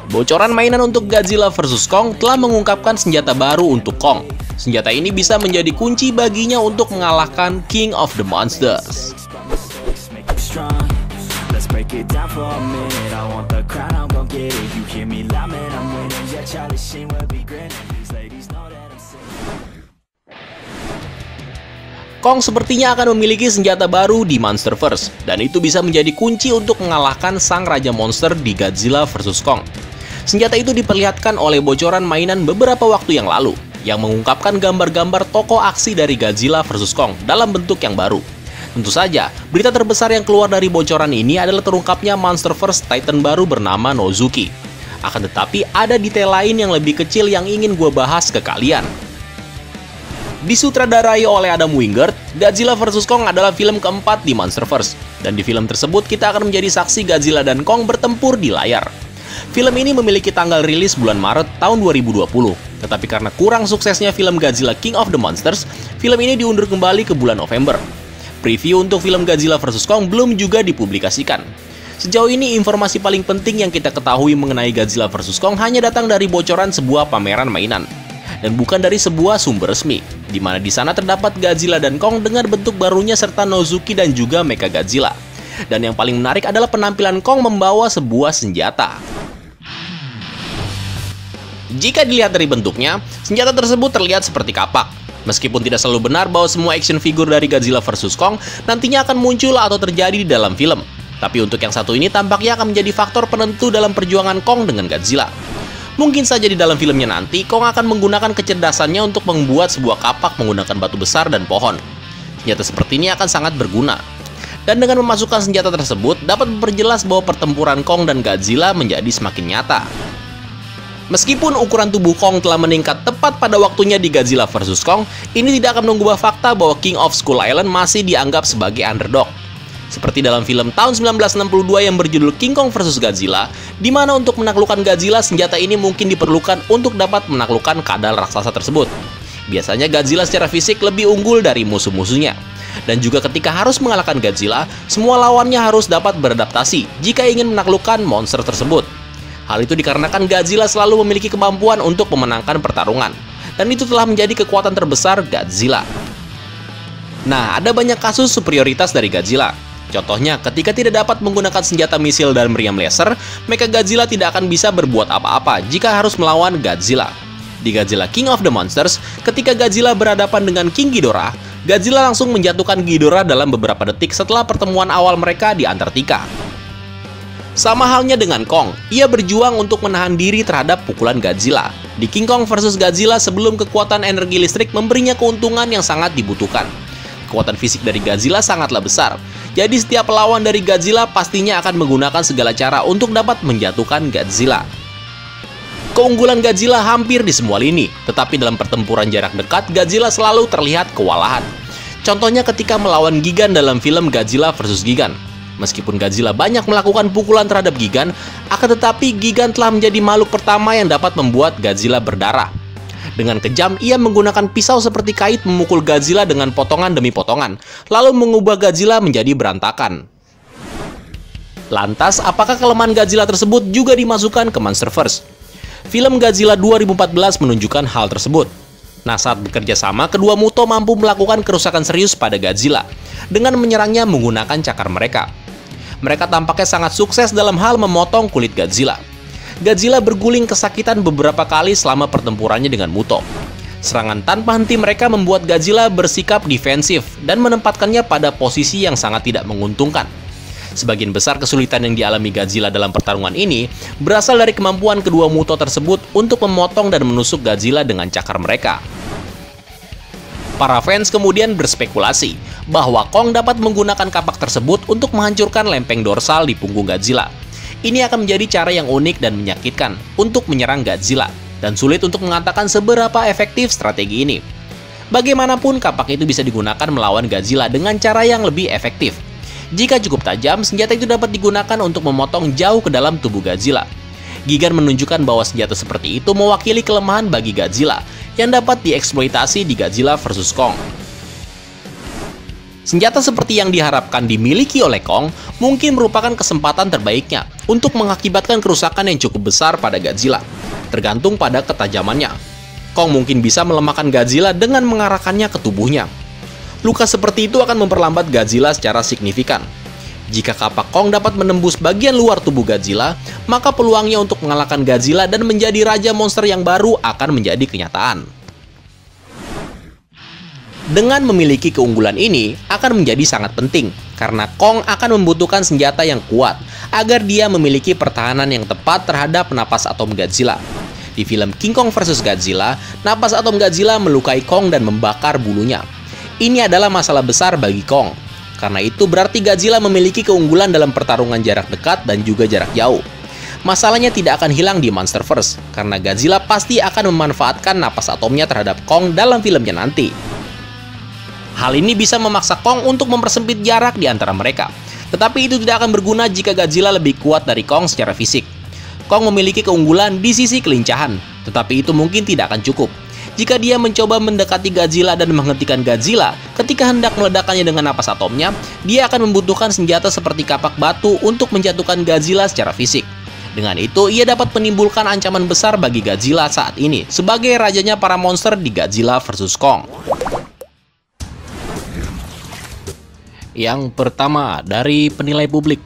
Bocoran mainan untuk Godzilla vs Kong telah mengungkapkan senjata baru untuk Kong. Senjata ini bisa menjadi kunci baginya untuk mengalahkan King of the Monsters. Kong sepertinya akan memiliki senjata baru di Monsterverse, dan itu bisa menjadi kunci untuk mengalahkan sang Raja Monster di Godzilla vs Kong. Senjata itu diperlihatkan oleh bocoran mainan beberapa waktu yang lalu, yang mengungkapkan gambar-gambar tokoh aksi dari Godzilla vs Kong dalam bentuk yang baru. Tentu saja, berita terbesar yang keluar dari bocoran ini adalah terungkapnya Monsterverse Titan baru bernama Nozuki. Akan tetapi, ada detail lain yang lebih kecil yang ingin gue bahas ke kalian. Disutradarai oleh Adam Wingard, Godzilla vs Kong adalah film keempat di Monsterverse, dan di film tersebut kita akan menjadi saksi Godzilla dan Kong bertempur di layar. Film ini memiliki tanggal rilis bulan Maret tahun 2020, tetapi karena kurang suksesnya film Godzilla King of the Monsters, film ini diundur kembali ke bulan November. Preview untuk film Godzilla vs Kong belum juga dipublikasikan. Sejauh ini, informasi paling penting yang kita ketahui mengenai Godzilla vs Kong hanya datang dari bocoran sebuah pameran mainan, dan bukan dari sebuah sumber resmi, di mana di sana terdapat Godzilla dan Kong dengan bentuk barunya serta Nozuki dan juga Mechagodzilla. Dan yang paling menarik adalah penampilan Kong membawa sebuah senjata. Jika dilihat dari bentuknya, senjata tersebut terlihat seperti kapak. Meskipun tidak selalu benar bahwa semua action figure dari Godzilla vs Kong nantinya akan muncul atau terjadi di dalam film. Tapi untuk yang satu ini tampaknya akan menjadi faktor penentu dalam perjuangan Kong dengan Godzilla. Mungkin saja di dalam filmnya nanti, Kong akan menggunakan kecerdasannya untuk membuat sebuah kapak menggunakan batu besar dan pohon. Senjata seperti ini akan sangat berguna. Dan dengan memasukkan senjata tersebut, dapat memperjelas bahwa pertempuran Kong dan Godzilla menjadi semakin nyata. Meskipun ukuran tubuh Kong telah meningkat tepat pada waktunya di Godzilla vs Kong, ini tidak akan mengubah fakta bahwa King of Skull Island masih dianggap sebagai underdog. Seperti dalam film tahun 1962 yang berjudul King Kong vs Godzilla, di mana untuk menaklukkan Godzilla, senjata ini mungkin diperlukan untuk dapat menaklukkan kadal raksasa tersebut. Biasanya Godzilla secara fisik lebih unggul dari musuh-musuhnya. Dan juga ketika harus mengalahkan Godzilla, semua lawannya harus dapat beradaptasi jika ingin menaklukkan monster tersebut. Hal itu dikarenakan Godzilla selalu memiliki kemampuan untuk memenangkan pertarungan. Dan itu telah menjadi kekuatan terbesar Godzilla. Nah, ada banyak kasus superioritas dari Godzilla. Contohnya, ketika tidak dapat menggunakan senjata misil dan meriam laser, Mechagodzilla tidak akan bisa berbuat apa-apa jika harus melawan Godzilla. Di Godzilla King of the Monsters, ketika Godzilla berhadapan dengan King Ghidorah, Godzilla langsung menjatuhkan Ghidorah dalam beberapa detik setelah pertemuan awal mereka di Antartika. Sama halnya dengan Kong, ia berjuang untuk menahan diri terhadap pukulan Godzilla. Di King Kong vs Godzilla sebelum kekuatan energi listrik memberinya keuntungan yang sangat dibutuhkan. Kekuatan fisik dari Godzilla sangatlah besar, jadi setiap lawan dari Godzilla pastinya akan menggunakan segala cara untuk dapat menjatuhkan Godzilla. Keunggulan Godzilla hampir di semua lini, tetapi dalam pertempuran jarak dekat, Godzilla selalu terlihat kewalahan. Contohnya ketika melawan Gigan dalam film Godzilla vs Gigan. Meskipun Godzilla banyak melakukan pukulan terhadap Gigan, akan tetapi Gigan telah menjadi makhluk pertama yang dapat membuat Godzilla berdarah. Dengan kejam, ia menggunakan pisau seperti kait memukul Godzilla dengan potongan demi potongan, lalu mengubah Godzilla menjadi berantakan. Lantas, apakah kelemahan Godzilla tersebut juga dimasukkan ke Monsterverse? Film Godzilla 2014 menunjukkan hal tersebut. Nah, saat bekerja sama, kedua Muto mampu melakukan kerusakan serius pada Godzilla dengan menyerangnya menggunakan cakar mereka. Mereka tampaknya sangat sukses dalam hal memotong kulit Godzilla. Godzilla berguling kesakitan beberapa kali selama pertempurannya dengan Muto. Serangan tanpa henti mereka membuat Godzilla bersikap defensif dan menempatkannya pada posisi yang sangat tidak menguntungkan. Sebagian besar kesulitan yang dialami Godzilla dalam pertarungan ini berasal dari kemampuan kedua Muto tersebut untuk memotong dan menusuk Godzilla dengan cakar mereka. Para fans kemudian berspekulasi bahwa Kong dapat menggunakan kapak tersebut untuk menghancurkan lempeng dorsal di punggung Godzilla. Ini akan menjadi cara yang unik dan menyakitkan untuk menyerang Godzilla, dan sulit untuk mengatakan seberapa efektif strategi ini. Bagaimanapun, kapak itu bisa digunakan melawan Godzilla dengan cara yang lebih efektif. Jika cukup tajam, senjata itu dapat digunakan untuk memotong jauh ke dalam tubuh Godzilla. Gigan menunjukkan bahwa senjata seperti itu mewakili kelemahan bagi Godzilla yang dapat dieksploitasi di Godzilla vs Kong. Senjata seperti yang diharapkan dimiliki oleh Kong mungkin merupakan kesempatan terbaiknya untuk mengakibatkan kerusakan yang cukup besar pada Godzilla, tergantung pada ketajamannya. Kong mungkin bisa melemahkan Godzilla dengan mengarahkannya ke tubuhnya. Luka seperti itu akan memperlambat Godzilla secara signifikan. Jika kapak Kong dapat menembus bagian luar tubuh Godzilla, maka peluangnya untuk mengalahkan Godzilla dan menjadi raja monster yang baru akan menjadi kenyataan. Dengan memiliki keunggulan ini akan menjadi sangat penting, karena Kong akan membutuhkan senjata yang kuat agar dia memiliki pertahanan yang tepat terhadap napas atom Godzilla. Di film King Kong vs Godzilla, napas atom Godzilla melukai Kong dan membakar bulunya. Ini adalah masalah besar bagi Kong. Karena itu berarti Godzilla memiliki keunggulan dalam pertarungan jarak dekat dan juga jarak jauh. Masalahnya tidak akan hilang di Monsterverse, karena Godzilla pasti akan memanfaatkan napas atomnya terhadap Kong dalam filmnya nanti. Hal ini bisa memaksa Kong untuk mempersempit jarak di antara mereka. Tetapi itu tidak akan berguna jika Godzilla lebih kuat dari Kong secara fisik. Kong memiliki keunggulan di sisi kelincahan, tetapi itu mungkin tidak akan cukup. Jika dia mencoba mendekati Godzilla dan menghentikan Godzilla ketika hendak meledakannya dengan napas atomnya, dia akan membutuhkan senjata seperti kapak batu untuk menjatuhkan Godzilla secara fisik. Dengan itu, ia dapat menimbulkan ancaman besar bagi Godzilla saat ini sebagai rajanya para monster di Godzilla vs Kong. Yang pertama, dari penilai publik.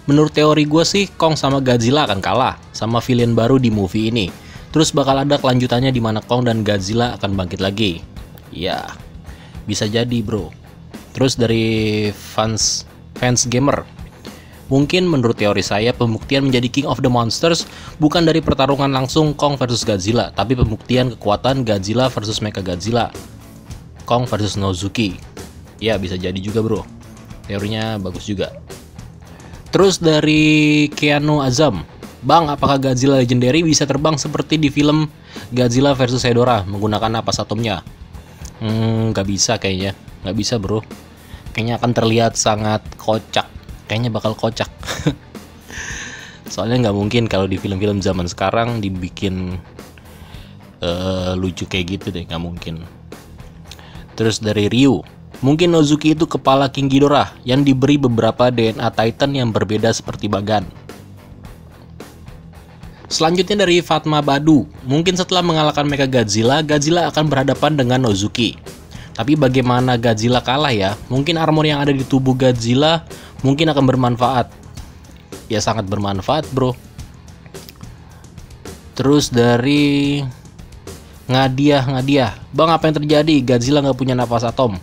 Menurut teori gue sih, Kong sama Godzilla akan kalah sama villain baru di movie ini. Terus bakal ada kelanjutannya di mana Kong dan Godzilla akan bangkit lagi. Ya, bisa jadi bro. Terus dari fans gamer. Mungkin menurut teori saya, pembuktian menjadi King of the Monsters bukan dari pertarungan langsung Kong versus Godzilla, tapi pembuktian kekuatan Godzilla versus Mechagodzilla. Kong versus Nozuki. Ya, bisa jadi juga bro. Teorinya bagus juga. Terus dari Keanu Azam, Bang, apakah Godzilla Legendary bisa terbang seperti di film Godzilla vs Hedorah menggunakan napas atomnya? Nggak bisa kayaknya. Nggak bisa bro. Kayaknya akan terlihat sangat kocak. Kayaknya bakal kocak. Soalnya nggak mungkin kalau di film-film zaman sekarang dibikin lucu kayak gitu deh. Nggak mungkin. Terus dari Ryu, mungkin Nozuki itu kepala King Ghidorah yang diberi beberapa DNA Titan yang berbeda seperti Bagan. Selanjutnya dari Fatma Badu, mungkin setelah mengalahkan Mechagodzilla, Godzilla akan berhadapan dengan Nozuki. Tapi bagaimana Godzilla kalah ya? Mungkin armor yang ada di tubuh Godzilla mungkin akan bermanfaat. Ya sangat bermanfaat bro. Terus dari Ngadiah, Bang, apa yang terjadi? Godzilla nggak punya napas atom.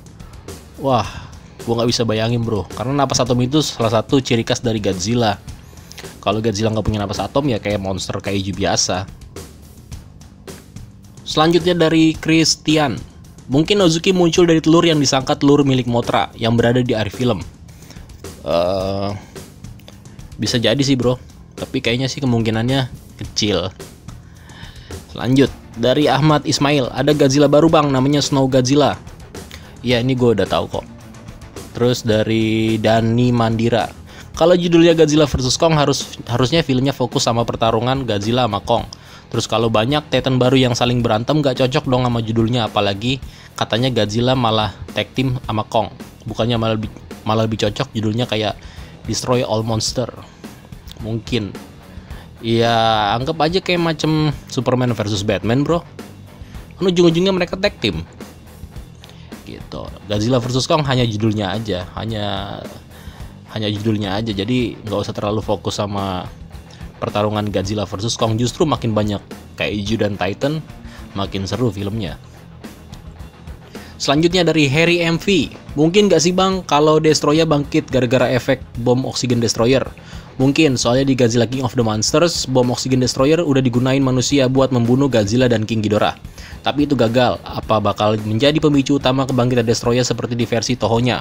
Wah, gua nggak bisa bayangin bro, karena napas atom itu salah satu ciri khas dari Godzilla. Kalau Godzilla nggak punya napas atom ya kayak monster kaiju biasa. Selanjutnya dari Christian, mungkin Nozuki muncul dari telur yang disangka telur milik Mothra yang berada di akhir film. Bisa jadi sih bro, tapi kayaknya sih kemungkinannya kecil. Lanjut, dari Ahmad Ismail, ada Godzilla baru bang, namanya Snow Godzilla. Ya ini gue udah tahu kok. Terus dari Dani Mandira, kalau judulnya Godzilla vs Kong harusnya filmnya fokus sama pertarungan Godzilla sama Kong. Terus kalau banyak Titan baru yang saling berantem gak cocok dong sama judulnya, apalagi katanya Godzilla malah tag team sama Kong. Bukannya malah lebih cocok judulnya kayak Destroy All Monster. Mungkin. Ya anggap aja kayak macam Superman versus Batman bro. Kan ujung-ujungnya mereka tag team. Gitu. Godzilla vs Kong hanya judulnya aja, hanya judulnya aja, jadi nggak usah terlalu fokus sama pertarungan Godzilla vs Kong. Justru makin banyak kaiju dan Titan, makin seru filmnya. Selanjutnya dari Harry MV, mungkin gak sih bang kalau Destroyer bangkit gara-gara efek bom oksigen destroyer? Mungkin, soalnya di Godzilla King of the Monsters, bom oksigen destroyer udah digunain manusia buat membunuh Godzilla dan King Ghidorah. Tapi itu gagal. Apa bakal menjadi pemicu utama kebangkitan destroyer seperti di versi Toho-nya?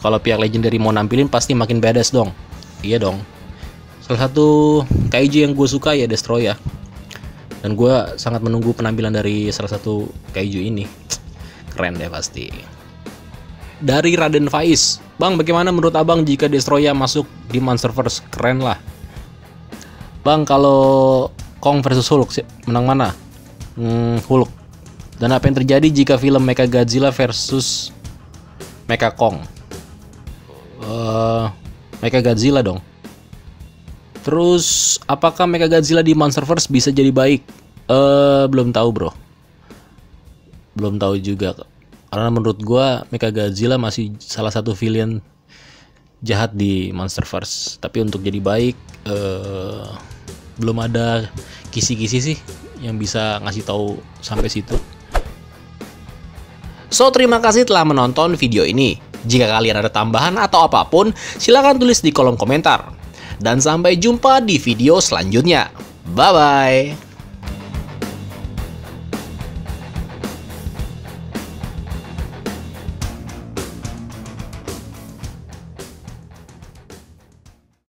Kalau pihak Legendary mau nampilin pasti makin badass dong. Iya dong. Salah satu kaiju yang gue suka ya Destroyer. Dan gue sangat menunggu penampilan dari salah satu kaiju ini. Keren deh pasti. Dari Raden Faiz, bang, bagaimana menurut abang jika Destroyer masuk di Monsterverse? Keren lah. Bang, kalau Kong versus Hulk menang mana? Hulk. Dan apa yang terjadi jika film Mechagodzilla versus Mecha Kong. Mecha Godzilla dong. Terus apakah Mecha Godzilla di Monsterverse bisa jadi baik? Belum tahu bro. Belum tahu juga. Karena menurut gua Mecha Godzilla masih salah satu villain jahat di Monsterverse. Tapi untuk jadi baik, belum ada kisi-kisi sih yang bisa ngasih tahu sampai situ. So, terima kasih telah menonton video ini. Jika kalian ada tambahan atau apapun, silahkan tulis di kolom komentar. Dan sampai jumpa di video selanjutnya. Bye-bye!